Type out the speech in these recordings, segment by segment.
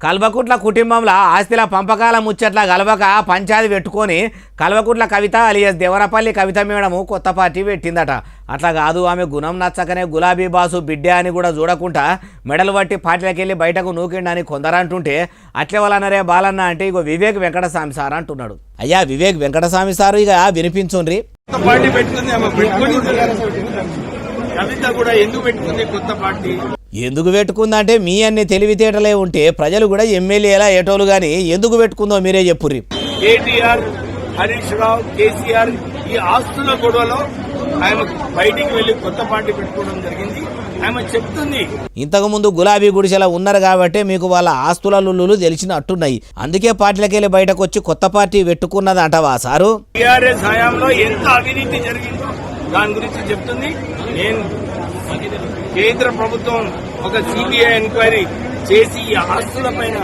కల్వకుట్ల కుటుంబంలో ఆస్తిల పంపకాల ముచ్చట్ల గలవక పంచాది పెట్టుకొని కల్వకుట్ల కవిత అలియస్ దేవరపల్లి కవిత మేడము కొత్త పార్టీ పెట్టిందట. అట్లా కాదు, ఆమె గుణం నచ్చకనే గులాబీ బాసు బిడ్డే అని కూడా చూడకుండా మెడలు పట్టి పార్టీలకు వెళ్ళి బయటకు నూకిండని కొందరంటుంటే అట్లే వాళ్ళనరే బాలన్న అంటే ఇగో వివేక్ వెంకటస్వామి సార్ అంటున్నాడు. అయ్యా వివేక్ వెంకటస్వామి సారు ఇక వినిపించుండ్రి. కవిత కూడా ఎందుకు పెట్టుకుంది కొత్త పార్టీ? ఎందుకు పెట్టుకుందంటే మీ అన్ని తెలివితేటలే ఉంటే ప్రజలు కూడా ఎమ్మెల్యేలా ఏటోలు గాని ఎందుకు పెట్టుకుందో మీరే చెప్పుర్రి. కేటీఆర్, హరీష్ రావు, కేసీఆర్ ఈ ఆస్తుల గొడవలో ఆయన బయటికి వెళ్లి కొత్త పార్టీ పెట్టుకోవడం జరిగింది. ఆమె చెప్తుంది ఇంతకు ముందు గులాబీ గుడిసెల ఉన్నారు కాబట్టి మీకు వాళ్ళ ఆస్తుల లుల్లులు తెలిసినట్టున్నాయి, అందుకే పార్టీలకు వెళ్ళి బయటకు వచ్చి కొత్త పార్టీ పెట్టుకున్నది అంటవా సారు? టీఆర్ఎస్ హయాంలో ఎంత అవినీతి జరిగిందో దాని గురించి చెప్తుంది. నేను కేంద్ర ప్రభుత్వం ఒక సిబిఐ ఎంక్వైరీ చేసి ఈ ఆస్తుల పైన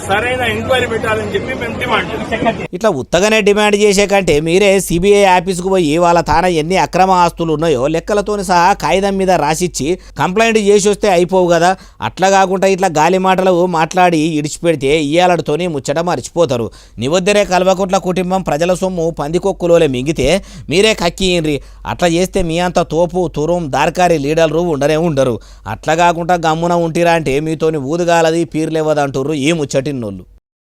సరైన ఎంక్వైరీ పెట్టాలని చెప్పి మేము డిమాండ్ చేస్తాం. ఇట్లా ఉత్తగానే డిమాండ్ చేసే కంటే మీరే సిబిఐ ఆఫీస్కు పోయి వాళ్ళ తాన ఎన్ని అక్రమ ఆస్తులు ఉన్నాయో లెక్కలతోని సహా కాగితం మీద రాసిచ్చి కంప్లైంట్ చేసి వస్తే అయిపోవు కదా. అట్లా కాకుండా ఇట్లా గాలి మాటలు మాట్లాడి ఇడిచిపెడితే ఇయ్యాలతోని ముచ్చట మర్చిపోతారు. నివద్దరే కల్వకుట్ల కుటుంబం ప్రజల సొమ్ము పందికొక్కులోలే మింగితే మీరే కక్కియండ్రి. అట్లా చేస్తే మీ అంత తోపు తురుం దార్కారి లీడర్లు ఉండరు. అట్లా కాకుండా గమ్మున ఉంటిరా అంటే మీతోని ఊదుగాలది పీర్లేవదంటుర్రు ఈ ముచ్చటిన్నోళ్ళు.